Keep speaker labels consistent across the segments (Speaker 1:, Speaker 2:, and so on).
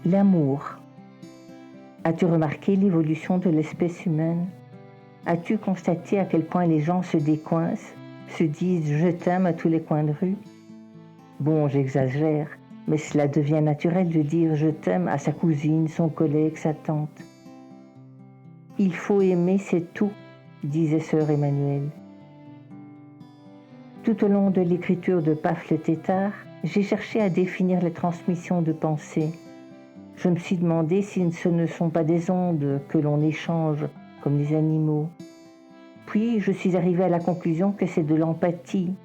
Speaker 1: L'amour. As-tu remarqué l'évolution de l'espèce humaine? As-tu constaté à quel point les gens se décoincent, se disent « je t'aime » à tous les coins de rue? Bon, j'exagère, mais cela devient naturel de dire « je t'aime » à sa cousine, son collègue, sa tante. Il faut aimer, c'est tout, disait sœur Emmanuelle. Tout au long de l'écriture de Paf le Tétard, j'ai cherché à définir les transmissions de pensée. Je me suis demandé si ce ne sont pas des ondes que l'on échange comme les animaux. Puis je suis arrivée à la conclusion que c'est de l'empathie,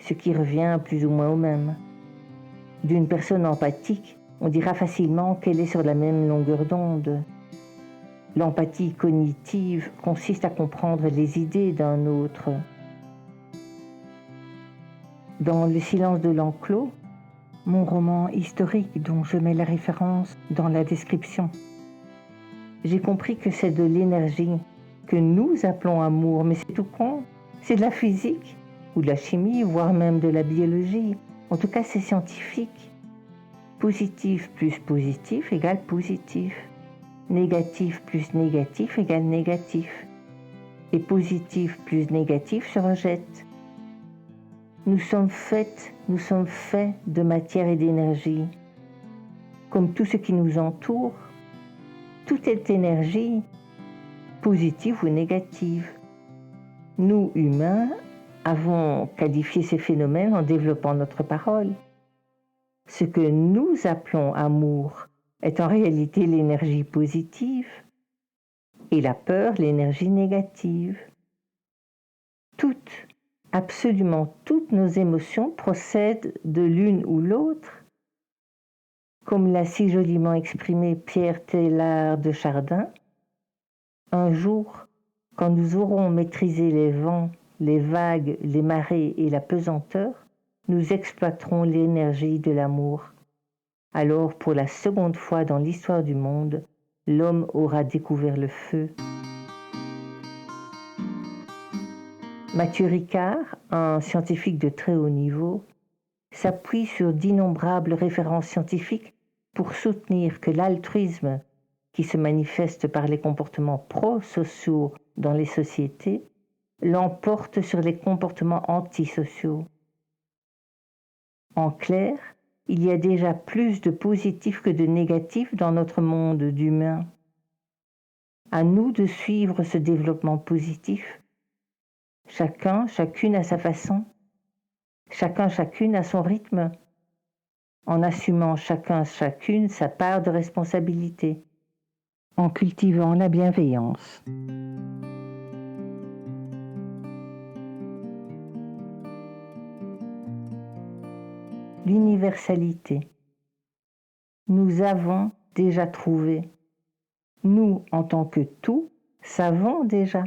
Speaker 1: ce qui revient plus ou moins au même. D'une personne empathique, on dira facilement qu'elle est sur la même longueur d'onde. L'empathie cognitive consiste à comprendre les idées d'un autre. Dans Le silence de l'enclos, mon roman historique dont je mets la référence dans la description, j'ai compris que c'est de l'énergie que nous appelons amour, mais c'est tout con. C'est de la physique, ou de la chimie, voire même de la biologie. En tout cas, c'est scientifique. Positif plus positif égale positif. Négatif plus négatif égale négatif. Et positif plus négatif se rejette. Nous sommes faits de matière et d'énergie. Comme tout ce qui nous entoure, tout est énergie, positive ou négative. Nous, humains, avons qualifié ces phénomènes en développant notre parole. Ce que nous appelons amour est en réalité l'énergie positive et la peur l'énergie négative. Absolument toutes nos émotions procèdent de l'une ou l'autre. Comme l'a si joliment exprimé Pierre Teilhard de Chardin, un jour, quand nous aurons maîtrisé les vents, les vagues, les marées et la pesanteur, nous exploiterons l'énergie de l'amour. Alors, pour la seconde fois dans l'histoire du monde, l'homme aura découvert le feu. Mathieu Ricard, un scientifique de très haut niveau, s'appuie sur d'innombrables références scientifiques pour soutenir que l'altruisme, qui se manifeste par les comportements prosociaux dans les sociétés, l'emporte sur les comportements antisociaux. En clair, il y a déjà plus de positifs que de négatifs dans notre monde d'humains. À nous de suivre ce développement positif. Chacun, chacune à sa façon. Chacun, chacune à son rythme. En assumant chacun, chacune sa part de responsabilité. En cultivant la bienveillance. L'universalité. Nous avons déjà trouvé. Nous, en tant que tout, savons déjà.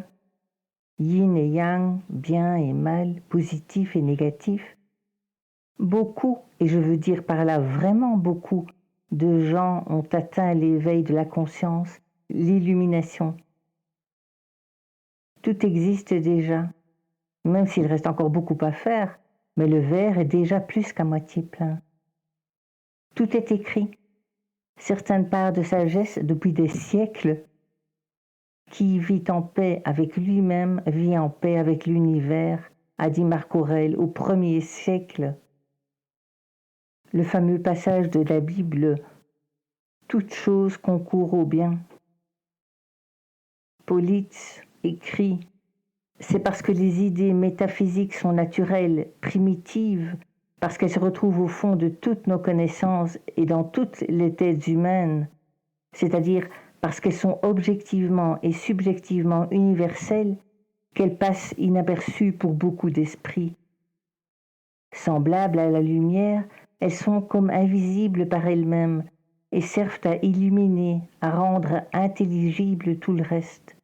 Speaker 1: Yin et yang, bien et mal, positif et négatif. Beaucoup, et je veux dire par là vraiment beaucoup, de gens ont atteint l'éveil de la conscience, l'illumination. Tout existe déjà, même s'il reste encore beaucoup à faire, mais le verre est déjà plus qu'à moitié plein. Tout est écrit. Certaines parts de sagesse depuis des siècles. Qui vit en paix avec lui-même vit en paix avec l'univers, a dit Marc Aurèle au 1er siècle. Le fameux passage de la Bible « Toute chose concourt au bien ». Politz écrit « C'est parce que les idées métaphysiques sont naturelles, primitives, parce qu'elles se retrouvent au fond de toutes nos connaissances et dans toutes les têtes humaines, c'est-à-dire parce qu'elles sont objectivement et subjectivement universelles, qu'elles passent inaperçues pour beaucoup d'esprits. Semblables à la lumière, elles sont comme invisibles par elles-mêmes et servent à illuminer, à rendre intelligible tout le reste.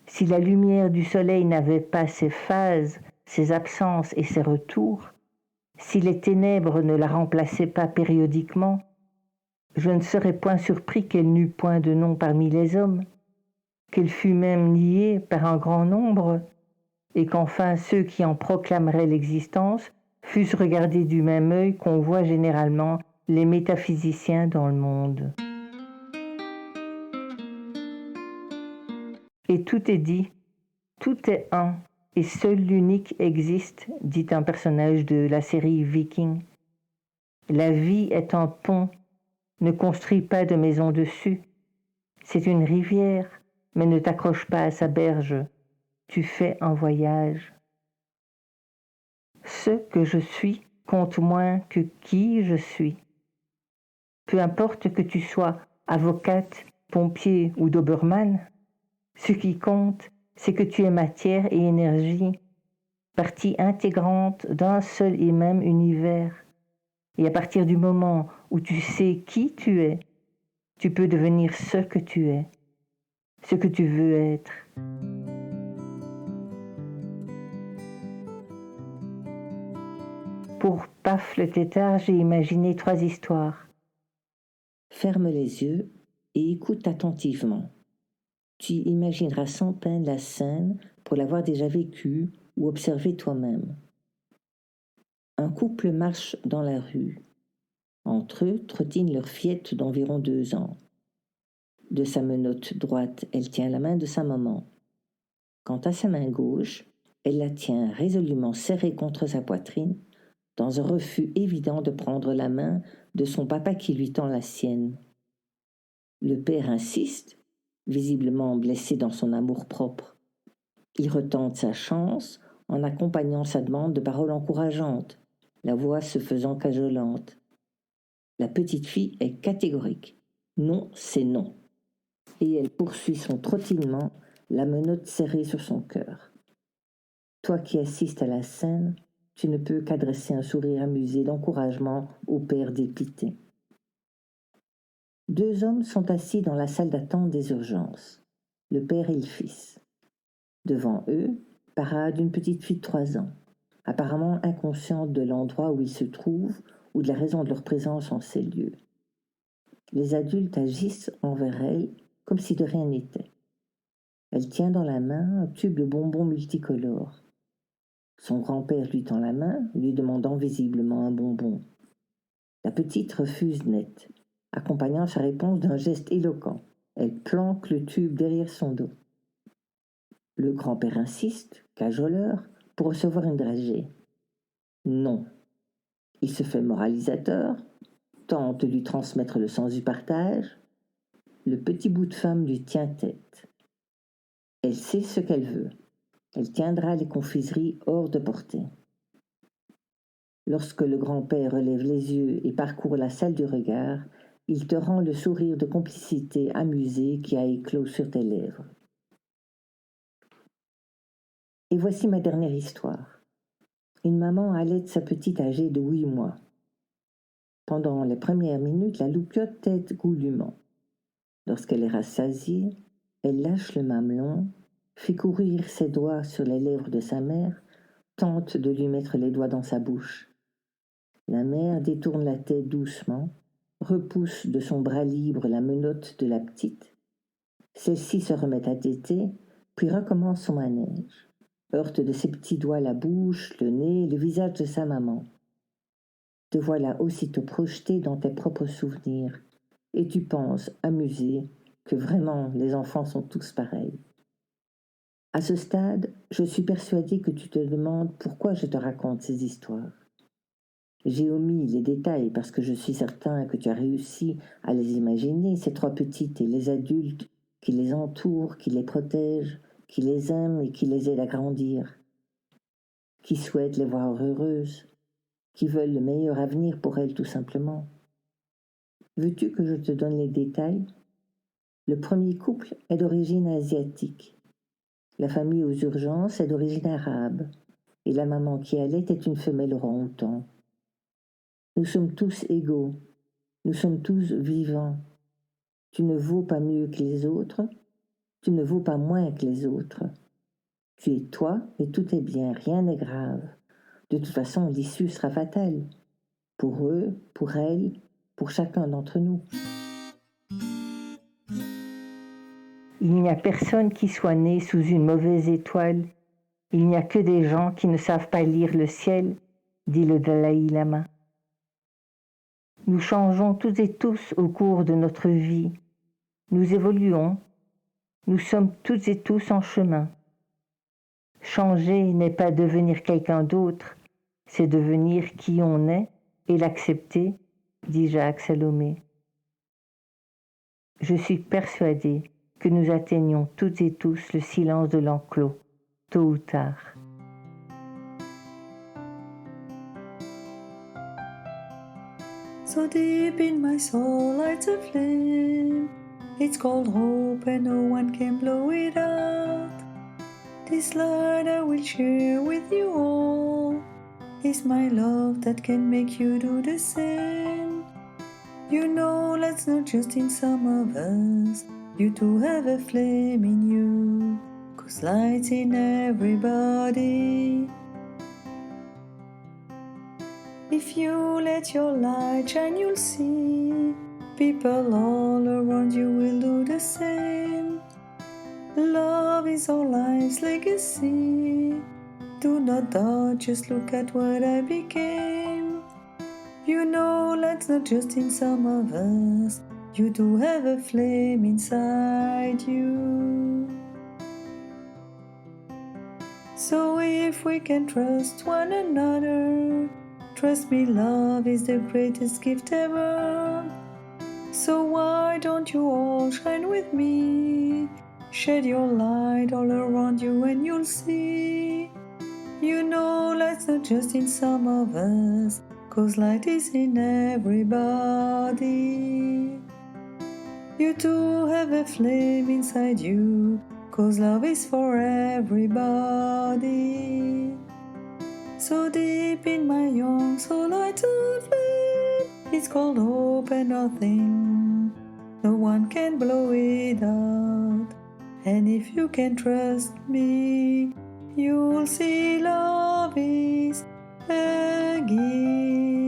Speaker 1: Si la lumière du soleil n'avait pas ses phases, ses absences et ses retours, si les ténèbres ne la remplaçaient pas périodiquement, je ne serais point surpris qu'elle n'eût point de nom parmi les hommes, qu'elle fût même niée par un grand nombre, et qu'enfin ceux qui en proclameraient l'existence fussent regardés du même œil qu'on voit généralement les métaphysiciens dans le monde. Et tout est dit, tout est un, et seul l'unique existe, dit un personnage de la série Viking. La vie est un pont, ne construis pas de maison dessus. C'est une rivière, mais ne t'accroche pas à sa berge. Tu fais un voyage. Ce que je suis compte moins que qui je suis. Peu importe que tu sois avocate, pompier ou doberman, ce qui compte, c'est que tu es matière et énergie, partie intégrante d'un seul et même univers. Et à partir du moment où tu sais qui tu es, tu peux devenir ce que tu es, ce que tu veux être. Pour Paf le tétard, j'ai imaginé 3 histoires.
Speaker 2: Ferme les yeux et écoute attentivement. Tu imagineras sans peine la scène pour l'avoir déjà vécue ou observée toi-même. Un couple marche dans la rue. Entre eux trottine leur fillette d'environ 2 ans. De sa menotte droite, elle tient la main de sa maman. Quant à sa main gauche, elle la tient résolument serrée contre sa poitrine, dans un refus évident de prendre la main de son papa qui lui tend la sienne. Le père insiste, visiblement blessé dans son amour-propre. Il retente sa chance en accompagnant sa demande de paroles encourageantes, la voix se faisant cajolante. La petite fille est catégorique. Non, c'est non. Et elle poursuit son trottinement, la menotte serrée sur son cœur. Toi qui assistes à la scène, tu ne peux qu'adresser un sourire amusé d'encouragement au père dépité. 2 hommes sont assis dans la salle d'attente des urgences, le père et le fils. Devant eux, parade une petite fille de 3 ans, apparemment inconsciente de l'endroit où ils se trouvent ou de la raison de leur présence en ces lieux. Les adultes agissent envers elle comme si de rien n'était. Elle tient dans la main un tube de bonbons multicolores. Son grand-père lui tend la main, lui demandant visiblement un bonbon. La petite refuse net, accompagnant sa réponse d'un geste éloquent. Elle planque le tube derrière son dos. Le grand-père insiste, cajoleur, pour recevoir une dragée. Non. Il se fait moralisateur, tente de lui transmettre le sens du partage. Le petit bout de femme lui tient tête. Elle sait ce qu'elle veut. Elle tiendra les confiseries hors de portée. Lorsque le grand-père relève les yeux et parcourt la salle du regard, il te rend le sourire de complicité amusé qui a éclos sur tes lèvres. Et voici ma dernière histoire. Une maman allaite sa petite âgée de 8 mois. Pendant les premières minutes, la loupiote tète goulûment. Lorsqu'elle est rassasiée, elle lâche le mamelon, fait courir ses doigts sur les lèvres de sa mère, tente de lui mettre les doigts dans sa bouche. La mère détourne la tête doucement, repousse de son bras libre la menotte de la petite. Celle-ci se remet à téter, puis recommence son manège. Heurte de ses petits doigts la bouche, le nez, le visage de sa maman. Te voilà aussitôt projeté dans tes propres souvenirs, et tu penses, amusé, que vraiment les enfants sont tous pareils. À ce stade, je suis persuadée que tu te demandes pourquoi je te raconte ces histoires. J'ai omis les détails parce que je suis certain que tu as réussi à les imaginer, ces 3 petites et les adultes qui les entourent, qui les protègent, qui les aiment et qui les aident à grandir, qui souhaitent les voir heureuses, qui veulent le meilleur avenir pour elles tout simplement. Veux-tu que je te donne les détails? Le premier couple est d'origine asiatique. La famille aux urgences est d'origine arabe. Et la maman qui allait est une femelle orang-outan. Nous sommes tous égaux. Nous sommes tous vivants. Tu ne vaux pas mieux que les autres. Tu ne vaux pas moins que les autres. Tu es toi et tout est bien, rien n'est grave. De toute façon, l'issue sera fatale. Pour eux, pour elles, pour chacun d'entre nous.
Speaker 1: Il n'y a personne qui soit né sous une mauvaise étoile. Il n'y a que des gens qui ne savent pas lire le ciel, dit le Dalai Lama. Nous changeons toutes et tous au cours de notre vie. Nous évoluons. Nous sommes toutes et tous en chemin. Changer n'est pas devenir quelqu'un d'autre, c'est devenir qui on est et l'accepter, dit Jacques Salomé. Je suis persuadée que nous atteignons toutes et tous le silence de l'enclos, tôt ou tard.
Speaker 3: So deep in my soul lights a flame. It's called hope and no one can blow it out. This light I will share with you all. It's my love that can make you do the same. You know that's not just in some of us. You too have a flame in you, 'cause light's in everybody. If you let your light shine, you'll see people all around you will do the same. Love is our life's legacy. Do not doubt, just look at what I became. You know light's not just in some of us. You do have a flame inside you. So if we can trust one another, trust me, love is the greatest gift ever. So why don't you all shine with me? Shed your light all around you and you'll see. You know light's not just in some of us, 'cause light is in everybody. You too have a flame inside you, 'cause love is for everybody. So deep in my young soul lights a flame. It's called hope and nothing. No one can blow it out. And if you can trust me, you'll see love is a gift.